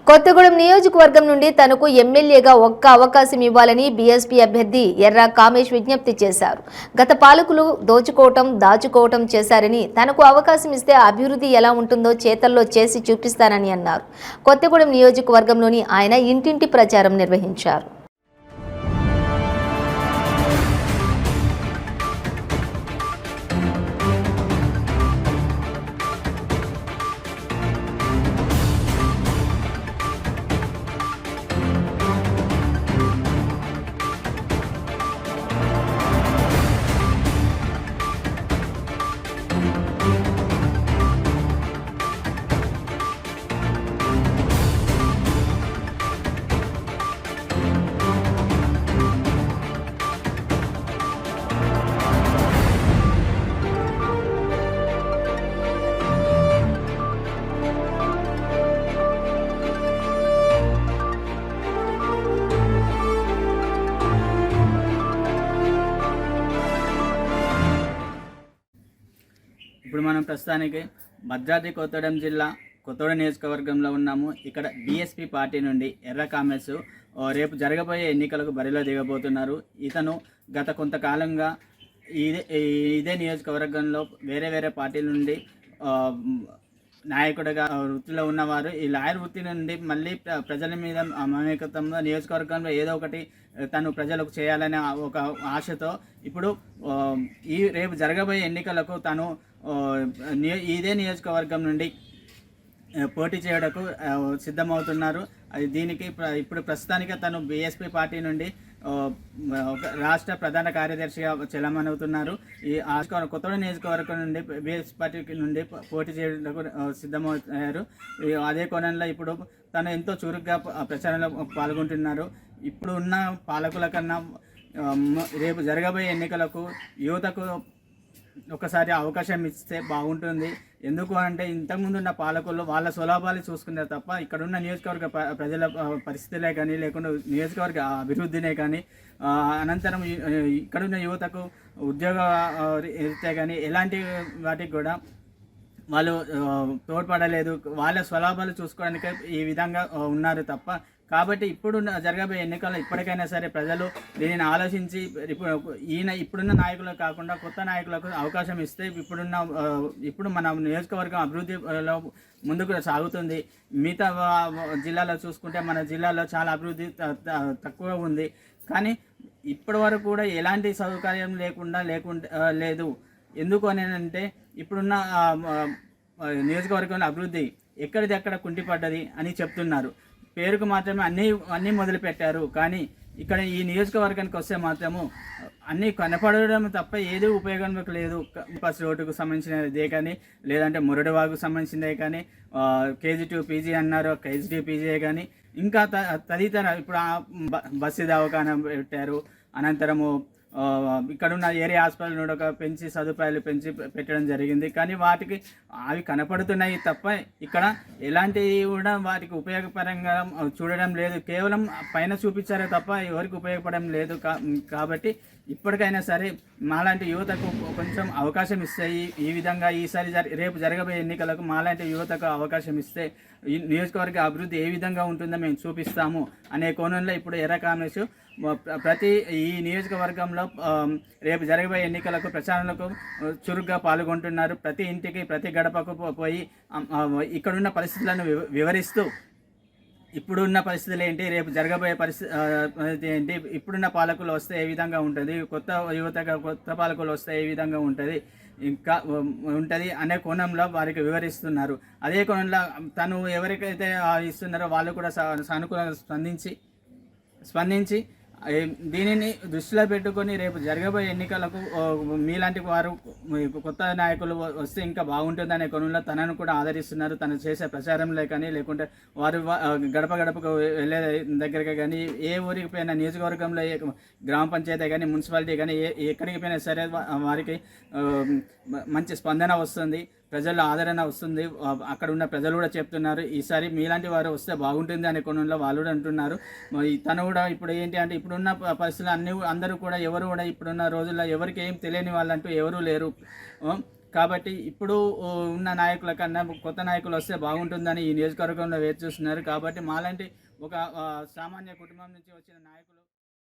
కొత్తగూడెం నియోజకవర్గం నుండి తనకు ఎమ్మెల్యేగా ఒక్క అవకాశం ఇవ్వాలని బీఎస్పీ అభ్యర్థి ఎర్ర కామేష్ విజ్ఞప్తి చేశారు. గత పాలకులు దోచుకోవటం దాచుకోవటం చేశారని, తనకు అవకాశం ఇస్తే అభివృద్ధి ఎలా ఉంటుందో చేతల్లో చేసి చూపిస్తానని అన్నారు. కొత్తగూడెం నియోజకవర్గంలోని ఆయన ఇంటింటి ప్రచారం నిర్వహించారు. ఇప్పుడు మనం ప్రస్తుతానికి భద్రాద్రి కొత్తగూడెం జిల్లా కొత్తగూడెం నియోజకవర్గంలో ఉన్నాము. ఇక్కడ బీఎస్పీ పార్టీ నుండి ఎర్ర కామేష్ రేపు జరగబోయే ఎన్నికలకు బరిలో దిగబోతున్నారు. ఇతను గత కొంతకాలంగా ఇదే నియోజకవర్గంలో వేరే పార్టీల నుండి నాయకుడిగా వృత్తిలో ఉన్నవారు. ఈ లాయర్ వృత్తి నుండి మళ్ళీ ప్రజల మీద మమేకత్వంలో నియోజకవర్గంలో ఏదో ఒకటి తను ప్రజలకు చేయాలనే ఒక ఆశతో ఇప్పుడు రేపు జరగబోయే ఎన్నికలకు తను ఇదే నియోజకవర్గం నుండి పోటీ చేయడానికి సిద్ధమవుతున్నారు. దీనికి ఇప్పుడు ప్రస్తుతానికి తను బీఎస్పీ పార్టీ నుండి రాష్ట్ర ప్రధాన కార్యదర్శిగా చెలమనవుతున్నారు. ఈ కొత్తగూడెం నియోజకవర్గం నుండి బీఎస్పీ పార్టీ నుండి పోటీ చేయడానికి సిద్ధమవుతారు. అదే కోణంలో ఇప్పుడు తను ఎంతో చురుగ్గా ప్రచారంలో పాల్గొంటున్నారు. ఇప్పుడు ఉన్న పాలకుల కన్నా రేపు జరగబోయే ఎన్నికలకు యువతకు ఒకసారి అవకాశం ఇస్తే బాగుంటుంది. ఎందుకు అంటే ఇంతకుముందు ఉన్న పాలకులు వాళ్ళ స్వలాభాలు చూసుకున్నారు తప్ప ఇక్కడున్న నియోజకవర్గ ప్రజల పరిస్థితులే కానీ లేకుండా నియోజకవర్గ అభివృద్ధినే కానీ అనంతరం ఇక్కడున్న యువతకు ఉద్యోగ రీత్యా కానీ ఎలాంటి వాటికి కూడా వాళ్ళు తోడ్పడలేదు. వాళ్ళ స్వలాభాలు చూసుకోవడానికి ఈ విధంగా ఉన్నారు తప్ప. కాబట్టి ఇప్పుడు జరగబోయే ఎన్నికల్లో ఇప్పటికైనా సరే ప్రజలు దీనిని ఆలోచించి ఇప్పుడున్న నాయకులకు కాకుండా కొత్త నాయకులకు అవకాశం ఇస్తే ఇప్పుడు మన నియోజకవర్గం అభివృద్ధిలో ముందుకు సాగుతుంది. మిగతా జిల్లాలో చూసుకుంటే మన జిల్లాలో చాలా అభివృద్ధి తక్కువ ఉంది. కానీ ఇప్పటి వరకు కూడా ఎలాంటి సౌకర్యం లేదు. ఎందుకు అని అంటే ఇప్పుడున్న నియోజకవర్గంలో అభివృద్ధి ఎక్కడిదెక్కడ కుంటిపడ్డది అని చెప్తున్నారు. పేరుకు మాత్రమే అన్నీ మొదలు పెట్టారు. కానీ ఇక్కడ ఈ నియోజకవర్గానికి వస్తే మాత్రము అన్నీ కనపడడం తప్ప ఏది ఉపయోగం లేదు. బస్ రోడ్డుకు సంబంధించినదే కానీ లేదంటే మురడివాగుకు సంబంధించినదే కానీ KG2 PG అన్నారు, KG2 PG కానీ ఇంకా తదితర ఇప్పుడు బస్సు దవాఖానా పెట్టారు. అనంతరము ఇక్కడున్న ఏరియా హాస్పిటల్ నుండి ఒక సదుపాయాలు పెంచి పెట్టడం జరిగింది. కానీ వాటికి అవి కనపడుతున్నాయి తప్ప ఇక్కడ ఎలాంటివి కూడా వాటికి ఉపయోగపరంగా చూడడం లేదు. కేవలం పైన చూపించారే తప్ప ఎవరికి ఉపయోగపడడం లేదు. కాబట్టి ఇప్పటికైనా సరే మాలాంటి యువతకు కొంచెం అవకాశం ఇస్తే ఈ విధంగా రేపు జరగబోయే ఎన్నికలకు మాలాంటి యువతకు అవకాశం ఇస్తే ఈ నియోజకవర్గ అభివృద్ధి ఏ విధంగా ఉంటుందో మేము చూపిస్తాము అనే కోణంలో ఇప్పుడు ఎర్ర కామేష్ ప్రతి ఈ నియోజకవర్గంలో రేపు జరగబోయే ఎన్నికలకు ప్రచారాలకు చురుగ్గా పాల్గొంటున్నారు. ప్రతి ఇంటికి ప్రతి గడపకు పోయి ఇక్కడున్న పరిస్థితులను వివరిస్తూ ఇప్పుడున్న పరిస్థితులు ఏంటి, రేపు జరగబోయే పరిస్థితి ఏంటి, ఇప్పుడున్న పాలకులు వస్తే ఏ విధంగా ఉంటుంది, కొత్త పాలకులు వస్తే ఏ విధంగా ఉంటుంది ఇంకా ఉంటుంది అనే కోణంలో వారికి వివరిస్తున్నారు. అదే కోణంలో తను ఎవరికైతే ఇస్తున్నారో వాళ్ళు కూడా సానుకూలంగా స్పందించి దీనిని దృష్టిలో పెట్టుకొని రేపు జరగబోయే ఎన్నికలకు మీలాంటి వారు కొత్త నాయకులు వస్తే ఇంకా బాగుంటుందనే కోణంలో తనను కూడా ఆదరిస్తున్నారు. తను చేసే ప్రచారంలో కానీ లేకుంటే వారు గడపకు వెళ్ళే దగ్గరగా కానీ ఏ ఊరికి పోయినా నియోజకవర్గంలో గ్రామ పంచాయతీ కానీ మున్సిపాలిటీ కానీ ఎక్కడికి పోయినా సరే వారికి మంచి స్పందన వస్తుంది, ప్రజల ఆదరణ వస్తుంది. అక్కడ ఉన్న ప్రజలు కూడా చెప్తున్నారు ఈసారి మీలాంటి వారు వస్తే బాగుంటుంది అనే కోణంలో వాళ్ళు కూడా అంటున్నారు. తను కూడా ఇప్పుడు ఏంటి అంటే ఇప్పుడున్న పరిస్థితులు అందరూ కూడా ఎవరు కూడా ఇప్పుడున్న రోజుల్లో ఎవరికి ఏం తెలియని వాళ్ళంటూ ఎవరూ లేరు. కాబట్టి ఇప్పుడు ఉన్న నాయకుల కన్నా కొత్త నాయకులు వస్తే బాగుంటుందని ఈ నియోజకవర్గంలో వేచి చూస్తున్నారు. కాబట్టి మాలాంటి ఒక సామాన్య కుటుంబం నుంచి వచ్చిన నాయకులు